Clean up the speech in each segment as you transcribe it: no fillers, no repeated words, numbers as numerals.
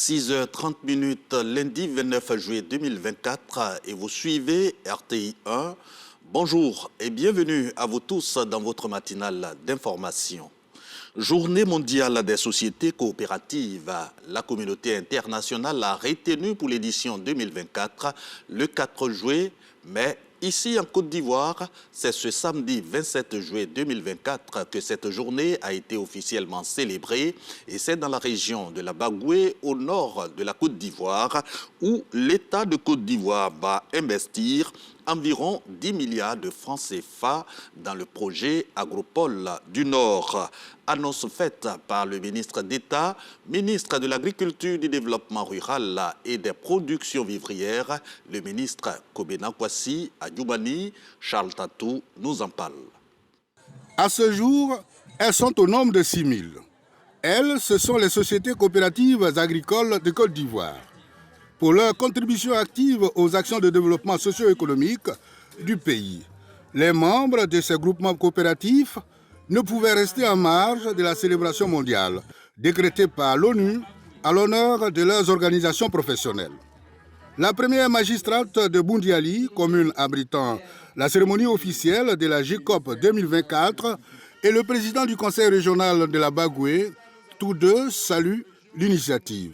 6h30 lundi 29 juillet 2024 et vous suivez RTI 1. Bonjour et bienvenue à vous tous dans votre matinale d'information. Journée mondiale des sociétés coopératives. La communauté internationale a retenu pour l'édition 2024 le 4 juillet, mais ici en Côte d'Ivoire, c'est ce samedi 27 juillet 2024 que cette journée a été officiellement célébrée et c'est dans la région de la Bagoué, au nord de la Côte d'Ivoire, où l'État de Côte d'Ivoire va investir environ 10 milliards de francs CFA dans le projet Agropole du Nord. Annonce faite par le ministre d'État, ministre de l'Agriculture, du Développement rural et des productions vivrières, le ministre Kobena Kwasi Adjoumani. Charles Tatou nous en parle. À ce jour, elles sont au nombre de 6 000. Elles, ce sont les sociétés coopératives agricoles de Côte d'Ivoire. Pour leur contribution active aux actions de développement socio-économique du pays. Les membres de ces groupements coopératifs ne pouvaient rester en marge de la célébration mondiale, décrétée par l'ONU à l'honneur de leurs organisations professionnelles. La première magistrate de Boundiali, commune abritant la cérémonie officielle de la GCOP 2024, et le président du conseil régional de la Bagoué, tous deux saluent l'initiative.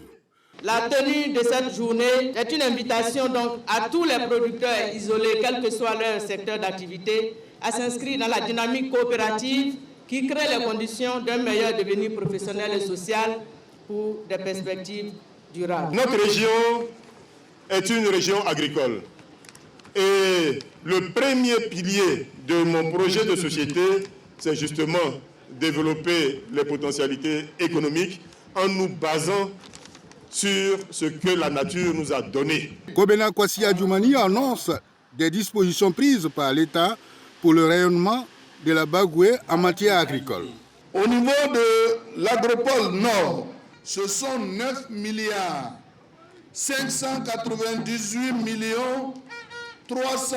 La tenue de cette journée est une invitation donc à tous les producteurs isolés, quel que soit leur secteur d'activité, à s'inscrire dans la dynamique coopérative qui crée les conditions d'un meilleur devenir professionnel et social pour des perspectives durables. Notre région est une région agricole et le premier pilier de mon projet de société, c'est justement développer les potentialités économiques en nous basant sur ce que la nature nous a donné. Kobena Kwasi Adjoumani annonce des dispositions prises par l'État pour le rayonnement de la Bagoué en matière agricole. Au niveau de l'Agropole Nord, ce sont 9 milliards 598 millions 300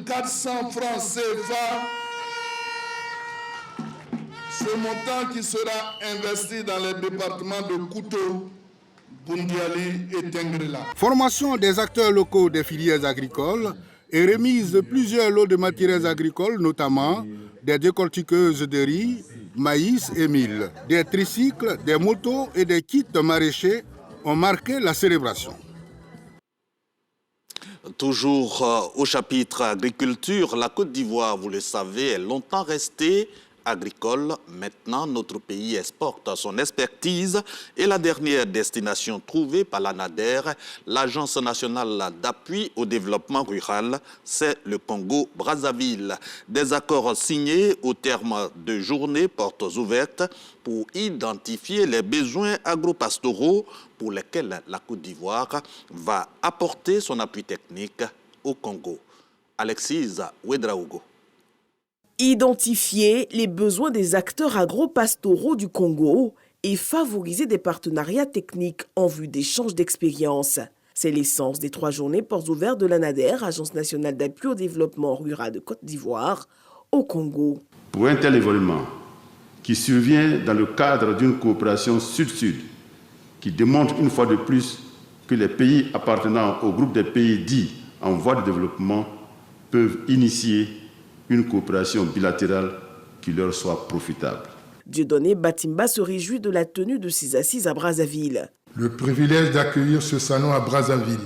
400 francs CFA. Ce montant qui sera investi dans les départements de Kouto, Boundiali et Tengrela. Formation des acteurs locaux des filières agricoles et remise de plusieurs lots de matériels agricoles, notamment des décortiqueuses de riz, maïs et mil. Des tricycles, des motos et des kits maraîchers ont marqué la célébration. Toujours au chapitre agriculture, la Côte d'Ivoire, vous le savez, est longtemps restée agricole. Maintenant, notre pays exporte son expertise et la dernière destination trouvée par l'ANADER, l'Agence nationale d'appui au développement rural, c'est le Congo-Brazzaville. Des accords signés au terme de journées portes ouvertes pour identifier les besoins agropastoraux pour lesquels la Côte d'Ivoire va apporter son appui technique au Congo. Alexis Ouedraogo. Identifier les besoins des acteurs agro-pastoraux du Congo et favoriser des partenariats techniques en vue d'échanges d'expériences. C'est l'essence des 3 journées portes ouvertes de l'ANADER, Agence nationale d'appui au développement rural de Côte d'Ivoire, au Congo. Pour un tel événement qui survient dans le cadre d'une coopération sud-sud, qui démontre une fois de plus que les pays appartenant au groupe des pays dits en voie de développement peuvent initier une coopération bilatérale qui leur soit profitable. Dieudonné Batimba se réjouit de la tenue de ces assises à Brazzaville. Le privilège d'accueillir ce salon à Brazzaville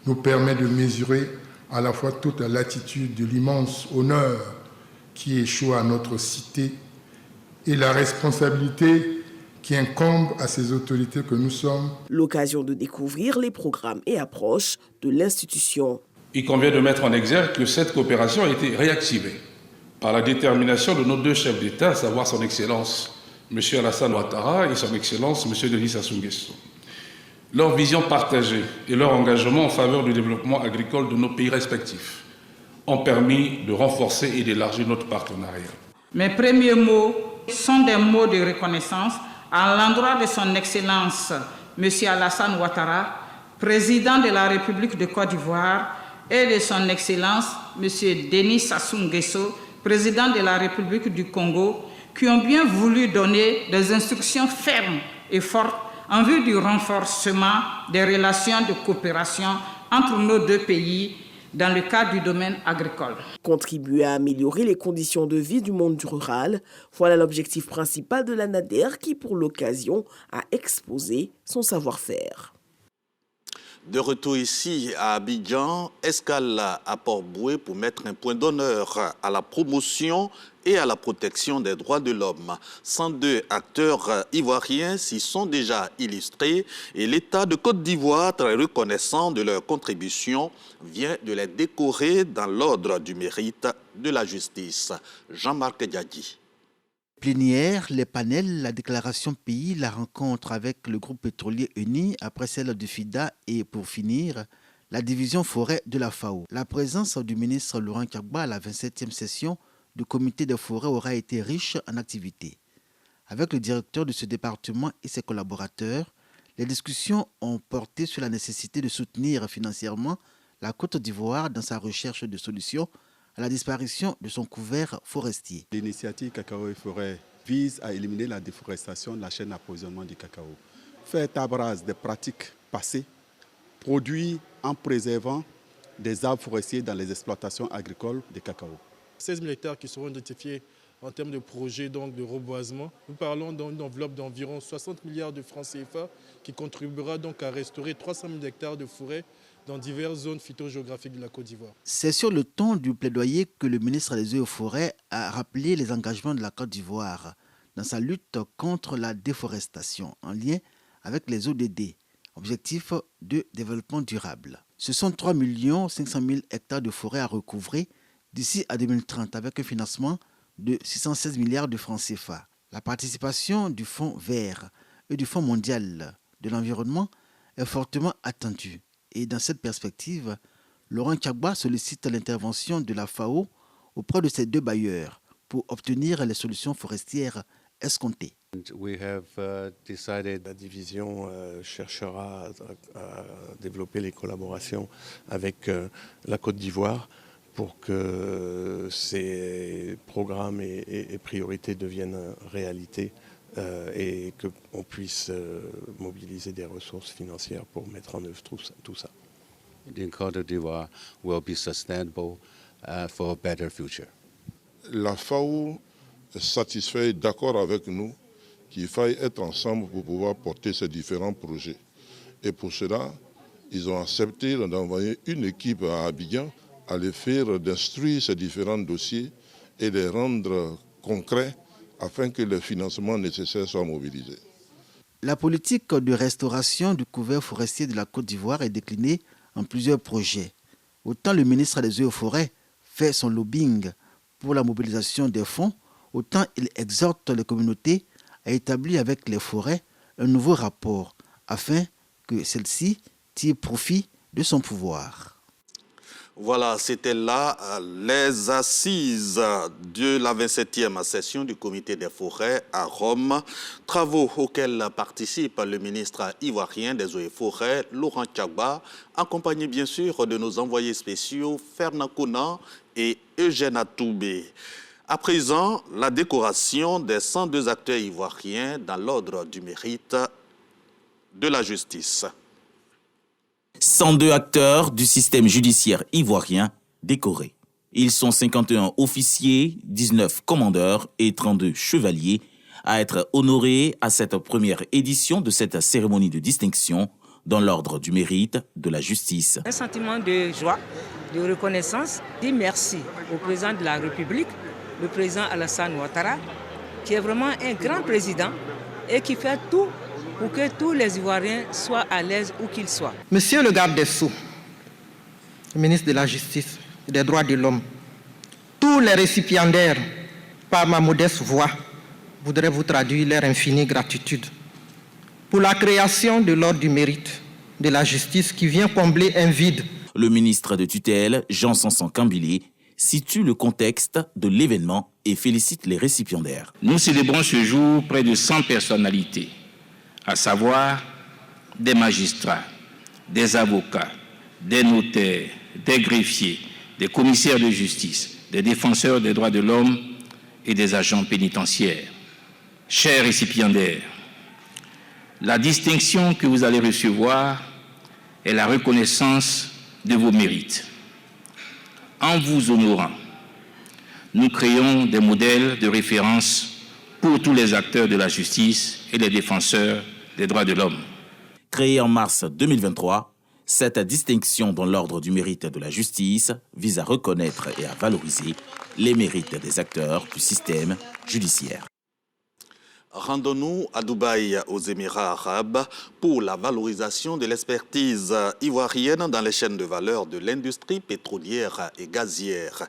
nous permet de mesurer à la fois toute la latitude de l'immense honneur qui échoue à notre cité et la responsabilité qui incombe à ces autorités que nous sommes. L'occasion de découvrir les programmes et approches de l'institution. Il convient de mettre en exergue que cette coopération a été réactivée par la détermination de nos 2 chefs d'État, à savoir son Excellence M. Alassane Ouattara et son Excellence M. Denis Sassou Nguesso. Leur vision partagée et leur engagement en faveur du développement agricole de nos pays respectifs ont permis de renforcer et d'élargir notre partenariat. Mes premiers mots sont des mots de reconnaissance à l'endroit de son Excellence M. Alassane Ouattara, président de la République de Côte d'Ivoire, et de son Excellence M. Denis Sassou Nguesso, président de la République du Congo, qui ont bien voulu donner des instructions fermes et fortes en vue du renforcement des relations de coopération entre nos deux pays dans le cadre du domaine agricole. Contribuer à améliorer les conditions de vie du monde rural, voilà l'objectif principal de l'ANADER qui, pour l'occasion, a exposé son savoir-faire. De retour ici à Abidjan, escale à Port-Bouët pour mettre un point d'honneur à la promotion et à la protection des droits de l'homme. 102 acteurs ivoiriens s'y sont déjà illustrés et l'État de Côte d'Ivoire, très reconnaissant de leur contribution, vient de les décorer dans l'ordre du mérite de la justice. Jean-Marc Diadji. Plénière, les panels, la déclaration pays, la rencontre avec le groupe pétrolier uni après celle du FIDA et pour finir, la division forêt de la FAO. La présence du ministre Laurent Gbagba à la 27e session du comité des forêts aura été riche en activités. Avec le directeur de ce département et ses collaborateurs, les discussions ont porté sur la nécessité de soutenir financièrement la Côte d'Ivoire dans sa recherche de solutions à la disparition de son couvert forestier. L'initiative Cacao et Forêt vise à éliminer la déforestation de la chaîne d'approvisionnement du cacao. Faire table rase des pratiques passées, produits en préservant des arbres forestiers dans les exploitations agricoles de cacao. 16 000 hectares qui seront identifiés en termes de projets donc, de reboisement. Nous parlons d'une enveloppe d'environ 60 milliards de francs CFA qui contribuera donc à restaurer 300 000 hectares de forêt dans diverses zones phytogéographiques de la Côte d'Ivoire. C'est sur le ton du plaidoyer que le ministre des Eaux et Forêts a rappelé les engagements de la Côte d'Ivoire dans sa lutte contre la déforestation en lien avec les ODD, Objectifs de développement durable. Ce sont 3 500 000 hectares de forêt à recouvrer d'ici à 2030 avec un financement de 616 milliards de francs CFA. La participation du Fonds vert et du Fonds mondial de l'environnement est fortement attendue. Et dans cette perspective, Laurent Gbagba sollicite l'intervention de la FAO auprès de ces deux bailleurs pour obtenir les solutions forestières escomptées. La division cherchera à développer les collaborations avec la Côte d'Ivoire pour que ces programmes et priorités deviennent réalité et qu'on puisse mobiliser des ressources financières pour mettre en œuvre tout ça. The Côte d'Ivoire will be sustainable for a better future. La FAO est satisfaite et d'accord avec nous qu'il faille être ensemble pour pouvoir porter ces différents projets. Et pour cela, ils ont accepté d'envoyer une équipe à Abidjan à les faire d'instruire ces différents dossiers et les rendre concrets afin que les financements nécessaires soient mobilisés. La politique de restauration du couvert forestier de la Côte d'Ivoire est déclinée en plusieurs projets. Autant le ministre des Eaux et Forêts fait son lobbying pour la mobilisation des fonds, autant il exhorte les communautés à établir avec les forêts un nouveau rapport afin que celles-ci tirent profit de son pouvoir. Voilà, c'était là les assises de la 27e session du comité des forêts à Rome. Travaux auxquels participe le ministre ivoirien des Eaux et Forêts, Laurent Gbagba, accompagné bien sûr de nos envoyés spéciaux Fernand Conan et Eugène Atoubé. À présent, la décoration des 102 acteurs ivoiriens dans l'ordre du mérite de la justice. 102 acteurs du système judiciaire ivoirien décorés. Ils sont 51 officiers, 19 commandeurs et 32 chevaliers à être honorés à cette première édition de cette cérémonie de distinction dans l'ordre du mérite de la justice. Un sentiment de joie, de reconnaissance, dit merci au président de la République, le président Alassane Ouattara, qui est vraiment un grand président et qui fait tout pour que tous les Ivoiriens soient à l'aise où qu'ils soient. Monsieur le garde des Sceaux, ministre de la Justice et des Droits de l'Homme, tous les récipiendaires, par ma modeste voix, voudraient vous traduire leur infinie gratitude pour la création de l'ordre du mérite de la justice qui vient combler un vide. Le ministre de tutelle, Jean Sanson Kambili, situe le contexte de l'événement et félicite les récipiendaires. Nous célébrons ce jour près de 100 personnalités, à savoir des magistrats, des avocats, des notaires, des greffiers, des commissaires de justice, des défenseurs des droits de l'homme et des agents pénitentiaires. Chers récipiendaires, La distinction que vous allez recevoir est la reconnaissance de vos mérites. En vous honorant, nous créons des modèles de référence pour tous les acteurs de la justice et les défenseurs des droits de l'homme. Créée en mars 2023, cette distinction dans l'ordre du mérite de la justice vise à reconnaître et à valoriser les mérites des acteurs du système judiciaire. Rendons-nous à Dubaï, aux Émirats arabes, pour la valorisation de l'expertise ivoirienne dans les chaînes de valeur de l'industrie pétrolière et gazière.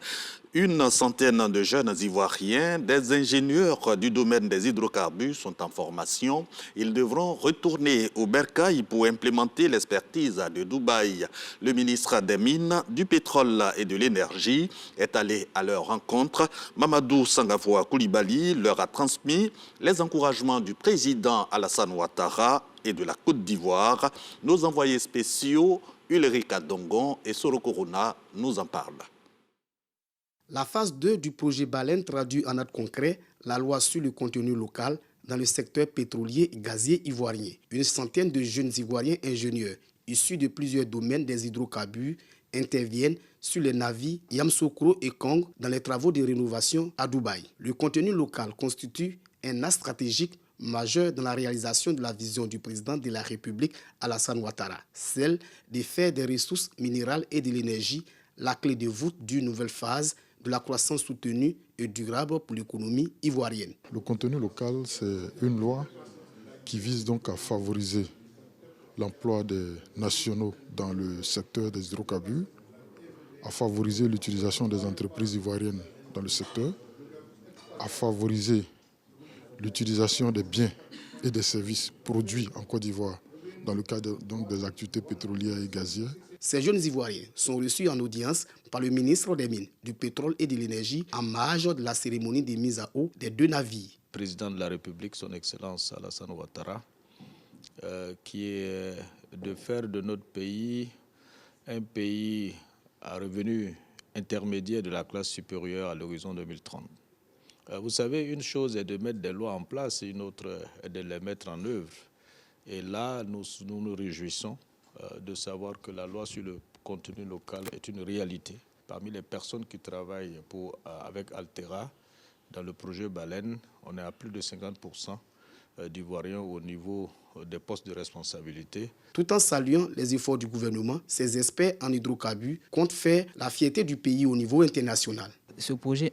Une centaine de jeunes Ivoiriens, des ingénieurs du domaine des hydrocarbures sont en formation. Ils devront retourner au Bercail pour implémenter l'expertise de Dubaï. Le ministre des Mines, du Pétrole et de l'Énergie est allé à leur rencontre. Mamadou Sangafoua Koulibaly leur a transmis les encouragements du président Alassane Ouattara et de la Côte d'Ivoire. Nos envoyés spéciaux, Ulrika Dongon et Soro Corona, nous en parlent. La phase 2 du projet Baleine traduit en actes concrets la loi sur le contenu local dans le secteur pétrolier et gazier ivoirien. Une centaine de jeunes Ivoiriens ingénieurs issus de plusieurs domaines des hydrocarbures interviennent sur les navires Yamsoukro et Kong dans les travaux de rénovation à Dubaï. Le contenu local constitue un axe stratégique majeur dans la réalisation de la vision du président de la République Alassane Ouattara, celle de faire des ressources minérales et de l'énergie la clé de voûte d'une nouvelle phase de la croissance soutenue et durable pour l'économie ivoirienne. Le contenu local, c'est une loi qui vise donc à favoriser l'emploi des nationaux dans le secteur des hydrocarbures, à favoriser l'utilisation des entreprises ivoiriennes dans le secteur, à favoriser l'utilisation des biens et des services produits en Côte d'Ivoire dans le cadre donc des activités pétrolières et gazières. Ces jeunes Ivoiriens sont reçus en audience par le ministre des Mines, du Pétrole et de l'Énergie en marge de la cérémonie de mise à eau des deux navires. Le président de la République, son Excellence Alassane Ouattara, qui est de faire de notre pays un pays à revenu intermédiaire de la classe supérieure à l'horizon 2030. Vous savez, une chose est de mettre des lois en place et une autre est de les mettre en œuvre. Et là, nous nous réjouissons de savoir que la loi sur le contenu local est une réalité. Parmi les personnes qui travaillent avec Altera, dans le projet Baleine, on est à plus de 50% d'Ivoiriens au niveau des postes de responsabilité. Tout en saluant les efforts du gouvernement, ces experts en hydrocarbures comptent faire la fierté du pays au niveau international. Ce projet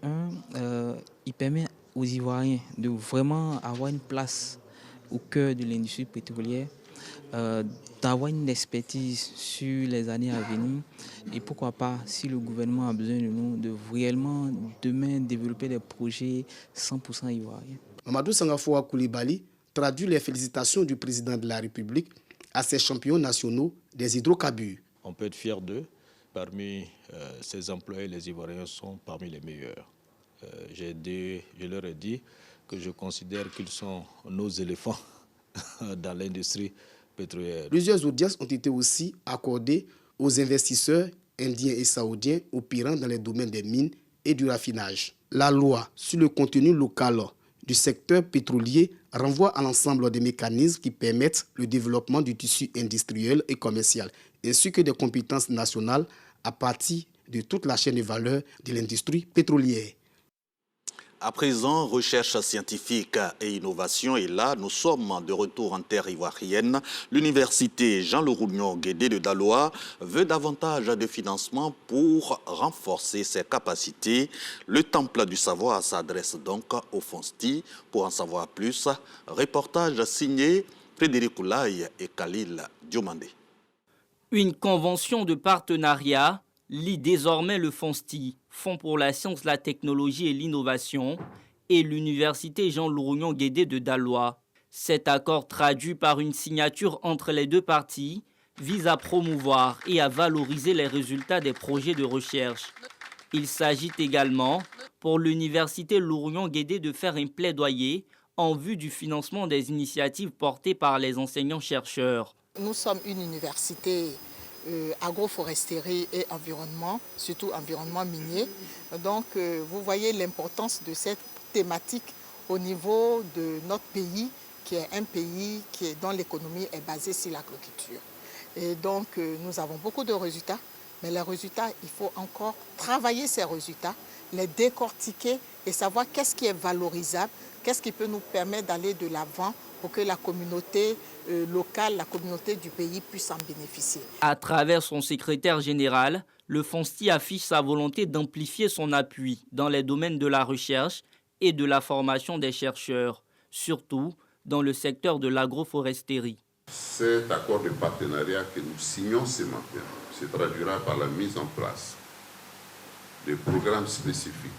1, il permet aux Ivoiriens de vraiment avoir une place au cœur de l'industrie pétrolière, d'avoir une expertise sur les années à venir et pourquoi pas, si le gouvernement a besoin de nous, de réellement demain développer des projets 100% ivoiriens. Mamadou Sangafoua Koulibaly traduit les félicitations du président de la République à ces champions nationaux des hydrocarbures. On peut être fier d'eux. Parmi ces employés, les Ivoiriens sont parmi les meilleurs. Je leur ai dit que je considère qu'ils sont nos éléphants dans l'industrie pétrolière. Plusieurs audiences ont été aussi accordées aux investisseurs indiens et saoudiens opérant dans les domaines des mines et du raffinage. La loi sur le contenu local du secteur pétrolier renvoie à l'ensemble des mécanismes qui permettent le développement du tissu industriel et commercial, ainsi que des compétences nationales à partir de toute la chaîne de valeur de l'industrie pétrolière. À présent, recherche scientifique et innovation. Et là, nous sommes de retour en terre ivoirienne. L'université Jean-Laurent Guédé de Daloa veut davantage de financement pour renforcer ses capacités. Le temple du savoir s'adresse donc au FONSTI. Pour en savoir plus, reportage signé Frédéric Oulaye et Khalil Diomandé. Une convention de partenariat lie désormais le FONSTI, Fonds pour la science, la technologie et l'innovation, et l'université Jean-Laurent Guédé de Daloa. Cet accord, traduit par une signature entre les deux parties, vise à promouvoir et à valoriser les résultats des projets de recherche. Il s'agit également pour l'université Laurent Guédé de faire un plaidoyer en vue du financement des initiatives portées par les enseignants-chercheurs. Nous sommes une université agroforesterie et environnement, surtout environnement minier. Donc vous voyez l'importance de cette thématique au niveau de notre pays qui est un pays dont l'économie est basée sur l'agriculture. Et donc, nous avons beaucoup de résultats, mais les résultats, il faut encore travailler ces résultats, les décortiquer et savoir qu'est-ce qui est valorisable, qu'est-ce qui peut nous permettre d'aller de l'avant pour que la communauté locale, la communauté du pays puisse en bénéficier. À travers son secrétaire général, le FONSTI affiche sa volonté d'amplifier son appui dans les domaines de la recherche et de la formation des chercheurs, surtout dans le secteur de l'agroforesterie. Cet accord de partenariat que nous signons ce matin se traduira par la mise en place de programmes spécifiques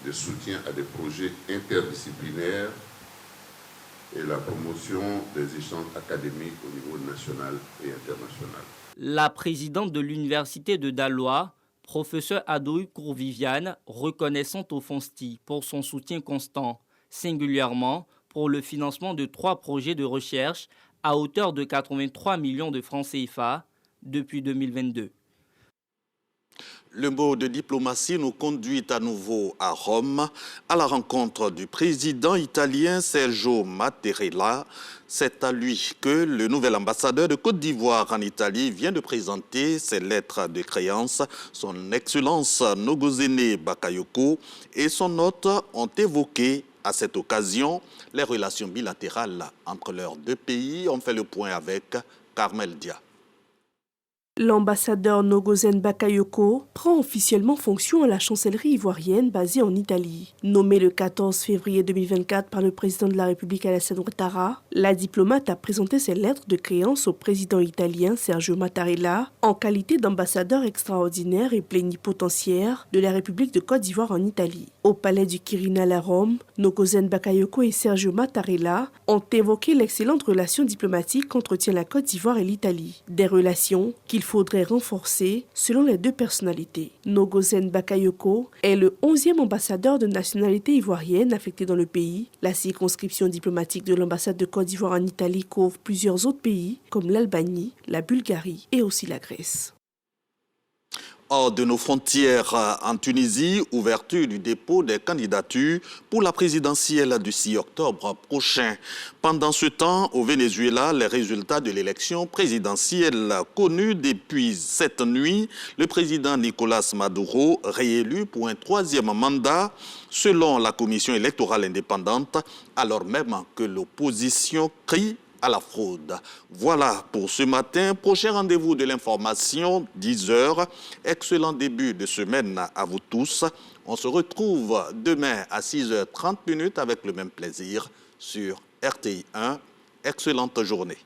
de soutien à des projets interdisciplinaires et la promotion des échanges académiques au niveau national et international. La présidente de l'université de Daloa, professeure Adoui Courviviane, reconnaissante au FONSTI pour son soutien constant, singulièrement pour le financement de 3 projets de recherche à hauteur de 83 millions de francs CFA depuis 2022. Le mot de diplomatie nous conduit à nouveau à Rome, à la rencontre du président italien Sergio Mattarella. C'est à lui que le nouvel ambassadeur de Côte d'Ivoire en Italie vient de présenter ses lettres de créance. Son Excellence Nogozene Bakayoko et son hôte ont évoqué à cette occasion les relations bilatérales entre leurs deux pays. On fait le point avec Carmel Dia. L'ambassadeur Nogozene Bakayoko prend officiellement fonction à la chancellerie ivoirienne basée en Italie. Nommé le 14 février 2024 par le président de la République Alassane Ouattara, la diplomate a présenté ses lettres de créance au président italien Sergio Mattarella en qualité d'ambassadeur extraordinaire et plénipotentiaire de la République de Côte d'Ivoire en Italie. Au palais du Quirinal à Rome, Nogozene Bakayoko et Sergio Mattarella ont évoqué l'excellente relation diplomatique qu'entretient la Côte d'Ivoire et l'Italie. Des relations qu'il faudrait renforcer selon les deux personnalités. Nogozene Bakayoko est le 11e ambassadeur de nationalité ivoirienne affecté dans le pays. La circonscription diplomatique de l'ambassade de Côte d'Ivoire en Italie couvre plusieurs autres pays comme l'Albanie, la Bulgarie et aussi la Grèce. Hors de nos frontières en Tunisie, ouverture du dépôt des candidatures pour la présidentielle du 6 octobre prochain. Pendant ce temps, au Venezuela, les résultats de l'élection présidentielle connue depuis cette nuit, le président Nicolás Maduro, réélu pour un 3e mandat, selon la commission électorale indépendante, alors même que l'opposition crie à la fraude. Voilà pour ce matin. Prochain rendez-vous de l'information, 10h. Excellent début de semaine à vous tous. On se retrouve demain à 6h30 avec le même plaisir sur RTI 1. Excellente journée.